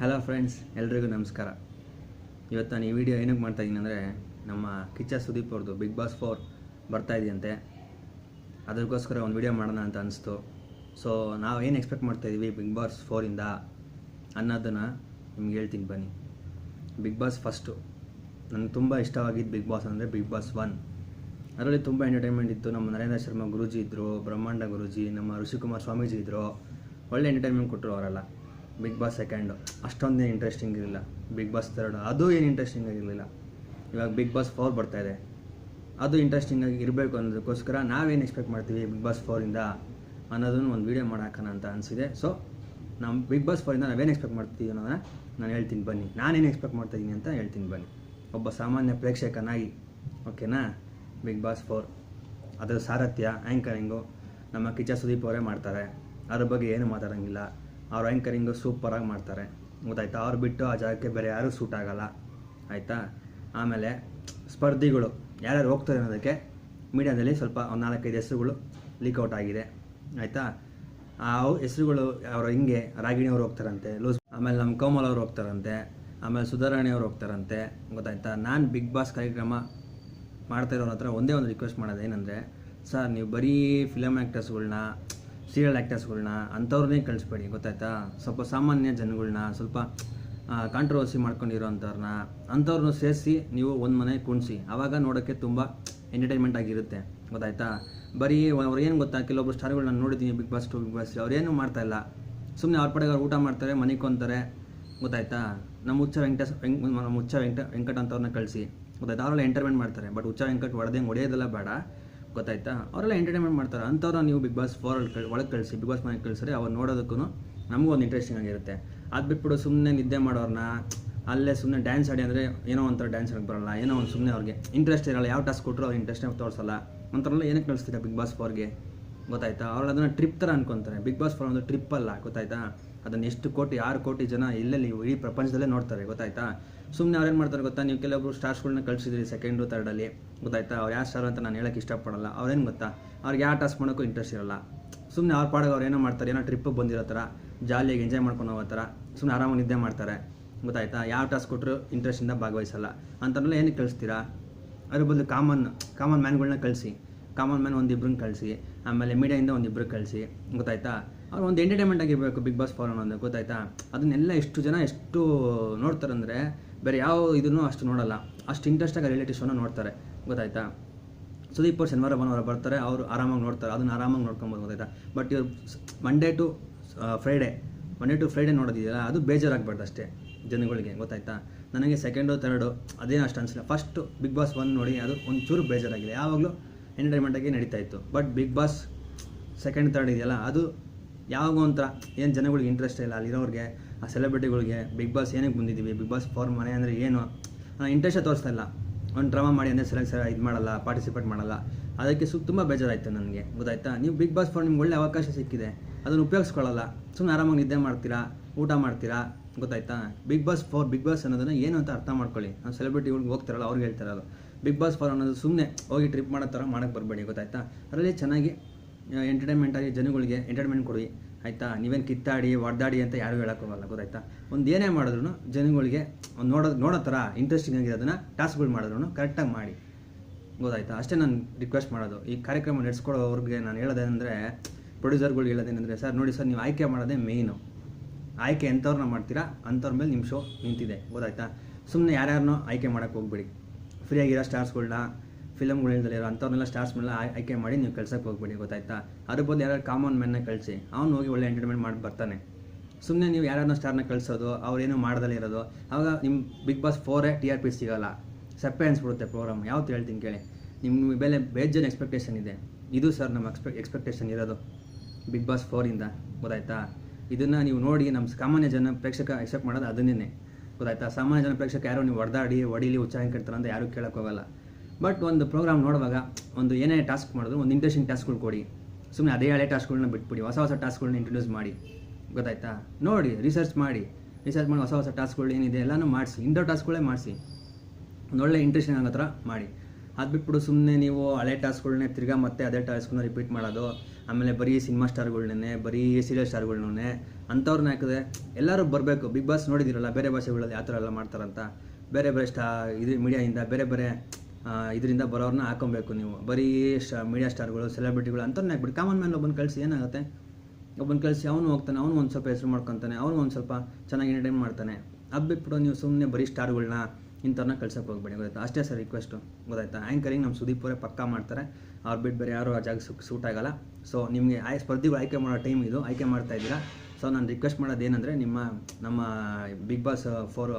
Hello friends, ಎಲ್ರಿಗೂ ನಮಸ್ಕಾರ. ಇವತ್ತು ನಾನು ಈ ವಿಡಿಯೋ ಏನಕ್ಕೆ ಮಾಡ್ತಾಯಿದ್ದೀನಿ ಅಂದರೆ, ನಮ್ಮ ಕಿಚ್ಚ ಸುದೀಪ್ ಅವ್ರದ್ದು ಬಿಗ್ ಬಾಸ್ 4 ಬರ್ತಾಯಿದೆಯಂತೆ. ಅದಕ್ಕೋಸ್ಕರ ಒಂದು ವಿಡಿಯೋ ಮಾಡೋಣ ಅಂತ ಅನಿಸ್ತು. ಸೊ ನಾವು ಏನು ಎಕ್ಸ್ಪೆಕ್ಟ್ ಮಾಡ್ತಾಯಿದ್ದೀವಿ ಬಿಗ್ ಬಾಸ್ 4ಇಂದ ಅನ್ನೋದನ್ನು ನಿಮ್ಗೆ ಹೇಳ್ತೀನಿ ಬನ್ನಿ. ಬಿಗ್ ಬಾಸ್ ಫಸ್ಟು ನನಗೆ ತುಂಬ ಇಷ್ಟವಾಗಿದ್ದು ಬಿಗ್ ಬಾಸ್ ಅಂದರೆ ಬಿಗ್ ಬಾಸ್ 1. ಅದರಲ್ಲಿ ತುಂಬ ಎಂಟರ್ಟೈನ್ಮೆಂಟ್ ಇತ್ತು. ನಮ್ಮ ನರೇಂದ್ರ ಶರ್ಮಾ ಗುರೂಜಿ ಇದ್ದರು, ಬ್ರಹ್ಮಾಂಡ ಗುರೂಜಿ, ನಮ್ಮ ಋಷಿಕುಮಾರ್ ಸ್ವಾಮೀಜಿ ಇದ್ದರು. ಒಳ್ಳೆ ಎಂಟರ್ಟೈನ್ಮೆಂಟ್ ಕೊಟ್ಟರು ಅವರೆಲ್ಲ. ಬಿಗ್ ಬಾಸ್ 2 ಅಷ್ಟೊಂದೇ ಇಂಟ್ರೆಸ್ಟಿಂಗ್ ಇರಲಿಲ್ಲ. ಬಿಗ್ ಬಾಸ್ 3 ಅದು ಏನು ಇಂಟ್ರೆಸ್ಟಿಂಗ್ ಆಗಿರಲಿಲ್ಲ. ಇವಾಗ ಬಿಗ್ ಬಾಸ್ 4 ಬರ್ತಾಯಿದೆ, ಅದು ಇಂಟ್ರೆಸ್ಟಿಂಗಾಗಿ ಇರಬೇಕು ಅನ್ನೋದಕ್ಕೋಸ್ಕರ ನಾವೇನು ಎಕ್ಸ್ಪೆಕ್ಟ್ ಮಾಡ್ತೀವಿ ಬಿಗ್ ಬಾಸ್ 4ಇಂದ ಅನ್ನೋದನ್ನು ಒಂದು ವೀಡಿಯೋ ಮಾಡೋಣ ಅಂತ ಅನಿಸಿದೆ. ಸೊ ನಮ್ಮ ಬಿಗ್ ಬಾಸ್ 4ಇಂದ ನಾವೇನು ಎಕ್ಸ್ಪೆಕ್ಟ್ ಮಾಡ್ತೀವಿ ಅನ್ನೋದನ್ನ ನಾನು ಹೇಳ್ತೀನಿ ಬನ್ನಿ. ನಾನೇನು ಎಕ್ಸ್ಪೆಕ್ಟ್ ಮಾಡ್ತಾಯಿದ್ದೀನಿ ಅಂತ ಹೇಳ್ತೀನಿ ಬನ್ನಿ, ಒಬ್ಬ ಸಾಮಾನ್ಯ ಪ್ರೇಕ್ಷಕನಾಗಿ. ಓಕೆನಾ? ಬಿಗ್ ಬಾಸ್ 4 ಅದರ ಸಾರಥ್ಯ, ಆ್ಯಂಕರಿಂಗು ನಮ್ಮ ಕಿಚ್ಚ ಸುದೀಪ್ ಅವರೇ ಮಾಡ್ತಾರೆ. ಅದ್ರ ಬಗ್ಗೆ ಏನು ಮಾತಾಡೋಂಗಿಲ್ಲ. ಅವ್ರ ಆ್ಯಂಕರಿಂಗು ಸೂಪರಾಗಿ ಮಾಡ್ತಾರೆ, ಗೊತ್ತಾಯ್ತಾ? ಅವ್ರು ಬಿಟ್ಟು ಆ ಜಾಗಕ್ಕೆ ಬೇರೆ ಯಾರೂ ಸೂಟ್ ಆಗೋಲ್ಲ, ಆಯಿತಾ? ಆಮೇಲೆ ಸ್ಪರ್ಧಿಗಳು ಯಾರ್ಯಾರು ಹೋಗ್ತಾರೆ ಅನ್ನೋದಕ್ಕೆ ಮೀಡಿಯಾದಲ್ಲಿ ಸ್ವಲ್ಪ ಒಂದು 4-5 ಹೆಸರುಗಳು ಲೀಕ್ಔಟ್ ಆಗಿದೆ, ಆಯಿತಾ? ಆ ಹೆಸರುಗಳು ಅವರು ಹಿಂಗೆ ರಾಗಿಣಿಯವ್ರು ಹೋಗ್ತಾರಂತೆ, ಆಮೇಲೆ ನಮ್ಮ ಕೋಮಲ್ ಅವ್ರು ಹೋಗ್ತಾರಂತೆ, ಆಮೇಲೆ ಸುಧಾರಾಣಿ ಅವ್ರು ಹೋಗ್ತಾರಂತೆ, ಗೊತ್ತಾಯ್ತಾ? ನಾನು ಬಿಗ್ ಬಾಸ್ ಕಾರ್ಯಕ್ರಮ ಮಾಡ್ತಾಯಿರೋರ ಹತ್ರ ಒಂದೇ ಒಂದು ರಿಕ್ವೆಸ್ಟ್ ಮಾಡೋದು ಏನಂದರೆ, ಸರ್ ನೀವು ಬರೀ ಫಿಲಮ್ ಆ್ಯಕ್ಟರ್ಸ್ಗಳ್ನ, ಸೀರಿಯಲ್ ಆ್ಯಕ್ಟರ್ಸ್ಗಳ್ನ ಅಂಥವ್ರನ್ನೇ ಕಳಿಸ್ಬೇಡಿ, ಗೊತ್ತಾಯ್ತಾ? ಸ್ವಲ್ಪ ಸಾಮಾನ್ಯ ಜನಗಳ್ನ, ಸ್ವಲ್ಪ ಕಾಂಟ್ರವರ್ಸಿ ಮಾಡ್ಕೊಂಡಿರೋ ಅಂಥವ್ರನ್ನ ಸೇರಿಸಿ ನೀವು ಒಂದು ಮನೆ ಕುಣಿಸಿ. ಆವಾಗ ನೋಡೋಕ್ಕೆ ತುಂಬ ಎಂಟರ್ಟೈನ್ಮೆಂಟ್ ಆಗಿರುತ್ತೆ, ಗೊತ್ತಾಯ್ತಾ? ಬರೀ ಅವ್ರು ಏನು ಗೊತ್ತಾ, ಕೆಲವೊಬ್ರು ಸ್ಟಾರ್ಗಳು ನಾನು ನೋಡಿದ್ದೀನಿ ಬಿಗ್ ಬಾಸ್ 2, ಬಿಗ್ ಬಾಸ್ 3, ಅವ್ರೇನು ಮಾಡ್ತಾಯಿಲ್ಲ. ಸುಮ್ಮನೆ ಅವ್ರ ಪಡೆಗೆ ಅವ್ರು ಊಟ ಮಾಡ್ತಾರೆ, ಮನಿಕೊಂತಾರೆ, ಗೊತ್ತಾಯ್ತಾ? ನಮ್ಮ ಹುಚ್ಚ ವೆಂಕಟ ಅಂಥವ್ರನ್ನ ಕಳಿಸಿ, ಗೊತ್ತಾಯ್ತಾ? ಅವರೆಲ್ಲ ಎಂಟರ್ಟೈನ್ಮೆಂಟ್ ಮಾಡ್ತಾರೆ. ಬಟ್ ಹುಚ್ಚ ವೆಂಕಟ್ ಹೊಡೆಯೋದೆಲ್ಲ ಬೇಡ, ಗೊತ್ತಾಯ್ತಾ? ಅವರೆಲ್ಲ ಎಂಟರ್ಟೈನ್ಮೆಂಟ್ ಮಾಡ್ತಾರೆ. ಅಂಥವ್ರನ್ನ ನೀವು ಬಿಗ್ ಬಾಸ್ 4 ಒಳಗೆ ಕಳಿಸಿ, ಬಿಗ್ ಬಾಸ್ ಮನೆಗೆ ಕಳಿಸ್ರೆ ಅವ್ರು ನೋಡೋದಕ್ಕೂ ನಮಗೂ ಒಂದು ಇಂಟ್ರೆಸ್ಟಿಂಗ್ ಆಗಿರುತ್ತೆ. ಅದು ಬಿಟ್ಬಿಟ್ಟು ಸುಮ್ಮನೆ ನಿದ್ದೆ ಮಾಡೋರನ್ನ ಅಲ್ಲೇ ಸುಮ್ಮನೆ ಡ್ಯಾನ್ಸ್ ಆಡಿ ಅಂದರೆ ಏನೋ ಒಂಥರ ಡ್ಯಾನ್ಸ್ ಆಡೋಕ್ಕೆ ಬರೋಲ್ಲ, ಏನೋ ಒಂದು ಸುಮ್ಮನೆ ಅವ್ರಿಗೆ ಇಂಟ್ರೆಸ್ಟ್ ಇರೋಲ್ಲ. ಯಾವ ಟಾಸ್ಕ್ ಕೊಟ್ಟರು ಅವ್ರು ಇಂಟ್ರೆಸ್ಟೇ ತೋರಿಸಲ್ಲ. ಒಂಥರಲ್ಲ ಏನಕ್ಕೆ ಕಳಿಸ್ತೀರಾ ಬಿಗ್ ಬಾಸ್ 4ಗೆ, ಗೊತ್ತಾಯ್ತಾ? ಅವ್ರು ಅದನ್ನು ಟ್ರಿಪ್ ಥರ ಅನ್ಕೊತಾರೆ. ಬಿಗ್ ಬಾಸ್ 4 ಒಂದು ಟ್ರಿಪ್ ಅಲ್ಲ, ಗೊತ್ತಾಯ್ತಾ? ಅದನ್ನು ಎಷ್ಟು ಕೋಟಿ 6 ಕೋಟಿ ಜನ ಎಲ್ಲೆಲ್ಲಿ ಇಡೀ ಪ್ರಪಂಚದಲ್ಲೇ ನೋಡ್ತಾರೆ, ಗೊತ್ತಾಯ್ತಾ? ಸುಮ್ಮನೆ ಅವ್ರೇನು ಮಾಡ್ತಾರೆ ಗೊತ್ತಾ? ನೀವು ಕೆಲವೊಬ್ರು ಸ್ಟಾರ್ಸ್ಗಳನ್ನ ಕಳಿಸಿದ್ರಿ 2nd 3ರಲ್ಲಿ, ಗೊತ್ತಾಯ್ತಾ? ಅವ್ರು ಯಾವ ಸ್ಟಾರ್ ಅಂತ ನಾನು ಹೇಳೋಕ್ಕೆ ಇಷ್ಟಪಡಲ್ಲ. ಅವ್ರೇನು ಗೊತ್ತಾ, ಅವ್ರಿಗೆ ಯಾವ ಟಾಸ್ಕ್ ಮಾಡೋಕ್ಕೂ ಇಂಟ್ರೆಸ್ಟ್ ಇರೋಲ್ಲ. ಸುಮ್ಮನೆ ಅವ್ರ ಪಾಡಿಗೆ ಅವ್ರು ಏನೋ ಮಾಡ್ತಾರೆ, ಏನೋ ಟ್ರಿಪ್ಪಿಗೆ ಬಂದಿರೋ ಥರ ಜಾಲಿಯಾಗಿ ಎಂಜಾಯ್ ಮಾಡ್ಕೊಂಡು ಹೋಗೋ ಥರ ಸುಮ್ಮನೆ ಆರಾಮಾಗಿ ನಿದ್ದೆ ಮಾಡ್ತಾರೆ, ಗೊತ್ತಾಯ್ತಾ? ಯಾವ ಟಾಸ್ಕ್ ಕೊಟ್ಟರು ಇಂಟ್ರೆಸ್ಟಿಂದ ಭಾಗವಹಿಸಲ್ಲ. ಅಂಥವ್ರನ್ನೆಲ್ಲ ಏನಕ್ಕೆ ಕಳಿಸ್ತೀರಾ? ಅದ್ರ ಬದಲು ಕಾಮನ್ ಮ್ಯಾನ್ಗಳನ್ನ ಕಳಿಸಿ, ಕಾಮನ್ ಮ್ಯಾನ್ ಒಂದಿಬ್ರನ್ನ ಕಳಿಸಿ, ಆಮೇಲೆ ಮೀಡಿಯಾಯಿಂದ ಒಂದಿಬ್ರು ಕಳಿಸಿ, ಗೊತ್ತಾಯ್ತಾ? ಅವ್ರು ಒಂದು ಎಂಟರ್ಟೈನ್ಮೆಂಟ್ ಆಗಿರಬೇಕು ಬಿಗ್ ಬಾಸ್ 4 ಅನ್ನೋದು, ಗೊತ್ತಾಯ್ತಾ? ಅದನ್ನೆಲ್ಲ ಎಷ್ಟು ಜನ ಎಷ್ಟು ನೋಡ್ತಾರಂದರೆ ಬೇರೆ ಯಾವ ಇದನ್ನು ಅಷ್ಟು ನೋಡಲ್ಲ. ಅಷ್ಟು ಇಂಟ್ರೆಸ್ಟಾಗಿ ರಿಯಾಲಿಟಿ ಶೋನ ನೋಡ್ತಾರೆ, ಗೊತ್ತಾಯ್ತಾ? ಸುದೀಪ್ ಅವ್ರು ಶನಿವಾರ ಭಾನುವಾರ ಬರ್ತಾರೆ, ಅವರು ಆರಾಮಾಗಿ ನೋಡ್ತಾರೆ, ಅದನ್ನು ಆರಾಮಾಗಿ ನೋಡ್ಕೊಬೋದು, ಗೊತ್ತಾಯ್ತಾ? ಬಟ್ ಇವ್ರು ಮಂಡೇ ಟು ಫ್ರೈಡೇ ನೋಡೋದಿದೆಯಲ್ಲ, ಅದು ಬೇಜಾರಾಗಬಾರ್ದು ಅಷ್ಟೇ ಜನಗಳಿಗೆ, ಗೊತ್ತಾಯ್ತಾ? ನನಗೆ 2nd 3 ಅದೇನು ಅಷ್ಟು ಅನಿಸಿಲ್ಲ. ಫಸ್ಟು ಬಿಗ್ ಬಾಸ್ 1 ನೋಡಿ, ಅದು ಒಂಚೂರು ಬೇಜಾರಾಗಿದೆ. ಯಾವಾಗಲೂ ಎಂಟರ್ಟೈನ್ಮೆಂಟಾಗಿ ನಡೀತಾ ಇತ್ತು. ಬಟ್ ಬಿಗ್ ಬಾಸ್ 2nd 3 ಇದೆಯಲ್ಲ, ಅದು ಯಾವಾಗ ಒಂಥರ ಏನು ಜನಗಳಿಗೆ ಇಂಟ್ರೆಸ್ಟ್ ಇಲ್ಲ ಅಲ್ಲಿರೋರಿಗೆ, ಆ ಸೆಲೆಬ್ರಿಟಿಗಳಿಗೆ. ಬಿಗ್ ಬಾಸ್ ಏನಕ್ಕೆ ಬಂದಿದ್ದೀವಿ, ಬಿಗ್ ಬಾಸ್ 4 ಮನೆ ಅಂದರೆ ಏನು ಇಂಟ್ರೆಸ್ಟೇ ತೋರಿಸ್ತಾ ಇಲ್ಲ. ಒಂದು ಡ್ರಾಮಾ ಮಾಡಿ ಅಂದರೆ ಇದು ಮಾಡಲ್ಲ, ಪಾರ್ಟಿಸಿಪೇಟ್ ಮಾಡಲ್ಲ. ಅದಕ್ಕೆ ತುಂಬ ಬೇಜಾರಾಯಿತು ನನಗೆ, ಗೊತ್ತಾಯ್ತಾ? ನೀವು ಬಿಗ್ ಬಾಸ್ 4 ನಿಮ್ಗೆ ಒಳ್ಳೆ ಅವಕಾಶ ಸಿಕ್ಕಿದೆ, ಅದನ್ನು ಉಪಯೋಗಿಸ್ಕೊಳ್ಳಲ್ಲ. ಸುಮ್ಮನೆ ಆರಾಮಾಗಿ ನಿದ್ದೆ ಮಾಡ್ತೀರಾ, ಊಟ ಮಾಡ್ತೀರಾ, ಗೊತ್ತಾಯ್ತಾ? ಬಿಗ್ ಬಾಸ್ 4 ಬಿಗ್ ಬಾಸ್ ಅನ್ನೋದನ್ನು ಏನು ಅಂತ ಅರ್ಥ ಮಾಡ್ಕೊಳ್ಳಿ. ನಾವು ಸೆಲೆಬ್ರಿಟಿಗಳಿಗೆ ಹೋಗ್ತಾರಲ್ಲ ಅವ್ರಿಗೆ ಹೇಳ್ತಾರಲ್ಲ, ಬಿಗ್ ಬಾಸ್ 4 ಅನ್ನೋದು ಸುಮ್ಮನೆ ಹೋಗಿ ಟ್ರಿಪ್ ಮಾಡೋ ಥರ ಮಾಡೋಕ್ಕೆ ಬರಬೇಡಿ, ಗೊತ್ತಾಯ್ತಾ? ಅದರಲ್ಲಿ ಚೆನ್ನಾಗಿ ಎಂಟರ್ಟೈನ್ಮೆಂಟಾಗಿ ಜನಗಳಿಗೆ ಎಂಟರ್ಟೈನ್ಮೆಂಟ್ ಕೊಡಿ, ಆಯಿತಾ? ನೀವೇನು ಕಿತ್ತಾಡಿ ಹೊಡೆದಾಡಿ ಅಂತ ಯಾರೂ ಹೇಳೋಕ್ಕೋಗಲ್ಲ, ಗೊತ್ತಾಯ್ತಾ? ಒಂದು ಏನೇ ಮಾಡಿದ್ರು ಜನಗಳಿಗೆ ಒಂದು ನೋಡೋ ಥರ ಇಂಟ್ರೆಸ್ಟಿಂಗ್ ಆಗಿರೋದನ್ನು ಟಾಸ್ಕ್ಗಳು ಮಾಡಿದ್ರು ಕರೆಕ್ಟಾಗಿ ಮಾಡಿ, ಗೊತ್ತಾಯ್ತಾ? ಅಷ್ಟೇ ನಾನು ರಿಕ್ವೆಸ್ಟ್ ಮಾಡೋದು. ಈ ಕಾರ್ಯಕ್ರಮ ನಡೆಸ್ಕೊಡೋವ್ರಿಗೆ ನಾನು ಹೇಳೋದೇನೆಂದರೆ, ಪ್ರೊಡ್ಯೂಸರ್ಗಳು ಹೇಳೋದೇನೆಂದರೆ, ಸರ್ ನೋಡಿ ಸರ್, ನೀವು ಆಯ್ಕೆ ಮಾಡೋದೇ ಮೇಯ್ನು. ಆಯ್ಕೆ ಎಂಥವ್ರನ್ನ ಮಾಡ್ತೀರಾ ಅಂಥವ್ರ ಮೇಲೆ ನಿಮ್ಮ ಶೋ ನಿಂತಿದೆ, ಗೊತ್ತಾಯ್ತಾ? ಸುಮ್ಮನೆ ಯಾರ್ಯಾರನ್ನೋ ಆಯ್ಕೆ ಮಾಡೋಕ್ಕೆ ಹೋಗ್ಬೇಡಿ. ಫ್ರೀಯಾಗಿರೋ ಸ್ಟಾರ್ಸ್ಗಳನ್ನ, ಫಿಲಮ್ಗಳಿಲ್ದಲ್ಲಿರೋ ಅಂಥವ್ರನ್ನೆಲ್ಲ ಸ್ಟಾರ್ಸ್ಗಳನ್ನ ಆಯ್ಕೆ ಮಾಡಿ ನೀವು ಕಳ್ಸೋಕ್ಕೆ ಹೋಗ್ಬೇಡಿ, ಗೊತ್ತಾಯ್ತಾ? ಅದ್ರ ಬದಲು ಯಾರು ಕಾಮನ್ ಮ್ಯಾನ್ನ ಕಳಿಸಿ, ಅವ್ನು ಹೋಗಿ ಒಳ್ಳೆ ಎಂಟರ್ಟೈನ್ಮೆಂಟ್ ಮಾಡಿ ಬರ್ತಾನೆ. ಸುಮ್ಮನೆ ನೀವು ಯಾರನ್ನ ಸ್ಟಾರ್ನ ಕಳಿಸೋದು, ಅವ್ರೇನು ಮಾಡ್ದಲೇ ಇರೋದು, ಆವಾಗ ನಿಮ್ಮ ಬಿಗ್ ಬಾಸ್ 4 TRP ಸಿಗೋಲ್ಲ, ಸಪ್ಪೆ ಅನಿಸ್ಬಿಡುತ್ತೆ ಪ್ರೋಗ್ರಾಮ್. ಯಾವತ್ತು ಹೇಳ್ತೀನಿ ಕೇಳಿ, ನಿಮ್ಮ ಮೇಲೆ ಬೇಜಾನ್ ಎಕ್ಸ್ಪೆಕ್ಟೇಷನ್ ಇದೆ. ಇದು ಸರ್ ನಮ್ಮ ಎಕ್ಸ್ಪೆಕ್ಟೇಷನ್ ಇರೋದು ಬಿಗ್ ಬಾಸ್ 4ಇಂದ, ಗೊತ್ತಾಯ್ತಾ? ಇದನ್ನು ನೀವು ನೋಡಿ ನಮ್ಮ ಸಾಮಾನ್ಯ ಜನ ಪ್ರೇಕ್ಷಕ ಎಕ್ಸೆಪ್ಟ್ ಮಾಡೋದು ಅದನ್ನೇ, ಗೊತ್ತಾಯ್ತಾ? ಸಾಮಾನ್ಯ ಜನ ಪ್ರೇಕ್ಷಕ ಯಾರು ನೀವು ಹೊಡೀಲಿ ಉಚ್ಚಾರಣೆ ಕೆಡ್ತಾರೆ ಅಂತ ಯಾರೂ ಕೇಳೋಕ್ಕೋಗಲ್ಲ. ಬಟ್ ಒಂದು ಪ್ರೋಗ್ರಾಮ್ ನೋಡುವಾಗ ಒಂದು ಏನೇ ಟಾಸ್ಕ್ ಮಾಡಿದ್ರು ಒಂದು ಇಂಟ್ರೆಸ್ಟಿಂಗ್ ಟಾಸ್ಕ್ಗಳು ಕೊಡಿ. ಸುಮ್ಮನೆ ಅದೇ ಹಳೆ ಟಾಸ್ಕ್ಗಳನ್ನ ಬಿಟ್ಬಿಡಿ, ಹೊಸ ಟಾಸ್ಕ್ಗಳನ್ನ ಇಂಟ್ರೊಡ್ಯೂಸ್ ಮಾಡಿ, ಗೊತ್ತಾಯ್ತಾ? ನೋಡಿ ರಿಸರ್ಚ್ ಮಾಡಿ ಹೊಸ ಟಾಸ್ಕ್ಗಳು ಏನಿದೆ ಎಲ್ಲನೂ ಮಾಡಿಸಿ, ಇಂಡೋರ್ ಟಾಸ್ಕ್ಗಳೇ ಮಾಡಿಸಿ, ಒಂದು ಒಳ್ಳೆ ಇಂಟ್ರೆಸ್ಟಿಂಗ್ ಆಗೋ ಥರ ಮಾಡಿ. ಅದು ಬಿಟ್ಬಿಟ್ಟು ಸುಮ್ಮನೆ ನೀವು ಹಳೆ ಟಾಸ್ಕ್ಗಳನ್ನೇ ತಿರ್ಗಾ ಮತ್ತೆ ಅದೇ ಟಾಸ್ಕ್ನ ರಿಪೀಟ್ ಮಾಡೋದು, ಆಮೇಲೆ ಬರೀ ಸಿನಿಮಾ ಸ್ಟಾರ್ಗಳ್ನೇ, ಬರೀ ಸೀರಿಯಲ್ ಸ್ಟಾರ್ಗಳ್ನೇ ಅಂಥವ್ರನ್ನ ಹಾಕಿದ್ರೆ ಎಲ್ಲರೂ ಬರಬೇಕು. ಬಿಗ್ ಬಾಸ್ ನೋಡಿದಿರಲ್ಲ ಬೇರೆ ಭಾಷೆಗಳಲ್ಲಿ ಯಾವ ಥರ ಎಲ್ಲ ಮಾಡ್ತಾರಂತ. ಬೇರೆ ಬೇರೆ ಇದು ಮೀಡಿಯಾದಿಂದ ಬೇರೆ ಬೇರೆ ಇದರಿಂದ ಬರೋರನ್ನ ಹಾಕೊಬೇಕು ನೀವು. ಬರೀ ಮೀಡಿಯಾ ಸ್ಟಾರ್ಗಳು, ಸೆಲೆಬ್ರಿಟಿಗಳು ಅಂಥವ್ರನ್ನ ಹಾಕ್ಬಿಟ್ಟು ಕಾಮನ್ ಮ್ಯಾನ್ ಒಬ್ಬನ ಕಳಿಸಿ ಏನಾಗುತ್ತೆ. ಒಬ್ಬನ ಕಳಿಸಿ ಅವನು ಹೋಗ್ತಾನೆ, ಅವನು ಒಂದು ಸ್ವಲ್ಪ ಹೆಸರು ಮಾಡ್ಕೊತಾನೆ, ಅವನು ಒಂದು ಸ್ವಲ್ಪ ಚೆನ್ನಾಗಿ ಎಂಟರ್ಟೈನ್ ಮಾಡ್ತಾನೆ. ಅದು ಬಿಟ್ಬಿಟ್ಟು ನೀವು ಸುಮ್ಮನೆ ಬರೀ ಸ್ಟಾರ್ಗಳನ್ನ ಇಂಥವ್ರನ್ನ ಕಳ್ಸೋಕೆ ಹೋಗ್ಬೇಡಿ, ಗೊತ್ತಾಯ್ತಾ. ಅಷ್ಟೇ ಸರ್ ರಿಕ್ವೆಸ್ಟು, ಗೊತ್ತಾಯ್ತಾ. ಆ್ಯಂಕರಿಂಗ್ ನಮ್ಮ ಸುದೀಪ್ ಅವರೇ ಪಕ್ಕಾ ಮಾಡ್ತಾರೆ. ಅವ್ರು ಬಿಟ್ಟು ಬೇರೆ ಯಾರು ಆ ಜಾಗ ಸೂಟ್ ಆಗಲ್ಲ. ಸೊ ನಿಮಗೆ ಸ್ಪರ್ಧಿಗಳು ಆಯ್ಕೆ ಮಾಡೋ ಟೈಮ್ ಇದು, ಆಯ್ಕೆ ಮಾಡ್ತಾ ಇದ್ದೀರಾ. ಸೊ ನಾನು ರಿಕ್ವೆಸ್ಟ್ ಮಾಡೋದೇನೆಂದರೆ ನಮ್ಮ ಬಿಗ್ ಬಾಸ್ 4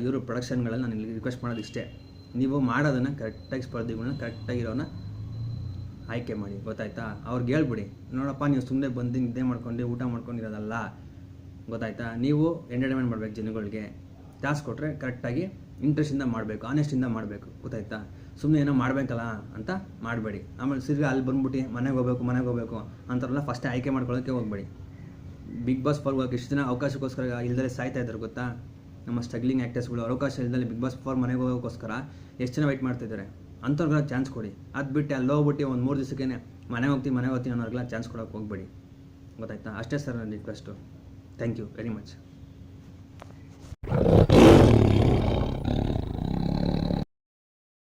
ಇವರು ಪ್ರೊಡಕ್ಷನ್ಗಳಲ್ಲಿ ನಾನು ರಿಕ್ವೆಸ್ಟ್ ಮಾಡೋದು ಇಷ್ಟೇ, ನೀವು ಮಾಡೋದನ್ನು ಕರೆಕ್ಟಾಗಿ ಸ್ಪರ್ಧಿಗಳನ್ನ ಕರೆಕ್ಟಾಗಿರೋನ ಆಯ್ಕೆ ಮಾಡಿ, ಗೊತ್ತಾಯ್ತಾ. ಅವ್ರಿಗೆ ಹೇಳ್ಬಿಡಿ, ನೋಡಪ್ಪ ನೀವು ಸುಮ್ಮನೆ ಬಂದು ನಿದ್ದೆ ಮಾಡ್ಕೊಂಡು ಊಟ ಮಾಡ್ಕೊಂಡಿರೋದಲ್ಲ, ಗೊತ್ತಾಯ್ತಾ. ನೀವು ಎಂಟರ್ಟೈನ್ಮೆಂಟ್ ಮಾಡಬೇಕು, ಜನಗಳಿಗೆ ಟಾಸ್ಕ್ ಕೊಟ್ಟರೆ ಕರೆಕ್ಟಾಗಿ ಇಂಟ್ರೆಸ್ಟಿಂದ ಮಾಡಬೇಕು, ಆನೆಸ್ಟಿಂದ ಮಾಡಬೇಕು, ಗೊತ್ತಾಯ್ತಾ. ಸುಮ್ಮನೆ ಏನೋ ಮಾಡಬೇಕಲ್ಲ ಅಂತ ಮಾಡಬೇಡಿ. ಆಮೇಲೆ ಸಿರ್ಗ ಅಲ್ಲಿ ಬಂದ್ಬಿಟ್ಟು ಮನೆಗೆ ಹೋಗಬೇಕು ಅಂತಾರಲ್ಲ, ಫಸ್ಟೇ ಆಯ್ಕೆ ಮಾಡ್ಕೊಳ್ಳೋಕ್ಕೆ ಹೋಗ್ಬೇಡಿ. ಬಿಗ್ ಬಾಸ್ 4 ಹೋಗೋಕೆ ಇಷ್ಟು ದಿನ ಅವಕಾಶಕ್ಕೋಸ್ಕರ ಇಲ್ದಲೇ ಸಾಯ್ತಾ ಇದ್ದಾರೆ, ಗೊತ್ತಾ. ನಮ್ಮ ಸ್ಟ್ರಗ್ಲಿಂಗ್ ಆ್ಯಕ್ಟರ್ಸ್ಗಳು ಅವಕಾಶ ಇಲ್ದಲ್ಲಿ ಬಿಗ್ ಬಾಸ್ 4 ಮನೆಗೆ ಹೋಗೋಕ್ಕೋಸ್ಕರ ಎಷ್ಟು ಜನ ವೆಯ್ಟ್ ಮಾಡ್ತಿದ್ದಾರೆ. ಅಂಥವ್ರಿಗೆಲ್ಲ ಚಾನ್ಸ್ ಕೊಡಿ. ಅದು ಬಿಟ್ಟು ಅಲ್ಲಿ ಹೋಗ್ಬಿಟ್ಟು ಒಂದು 3 ದಿವಸಕ್ಕೆ ಮನೆಗೆ ಹೋಗ್ತೀನಿ ಅನ್ನೋರಿಗೆಲ್ಲ ಚಾನ್ಸ್ ಕೊಡೋಕೆ ಹೋಗ್ಬೇಡಿ, ಗೊತ್ತಾಯ್ತಾ. ಅಷ್ಟೇ ಸರ್ ನನ್ನ request. Thank you very much.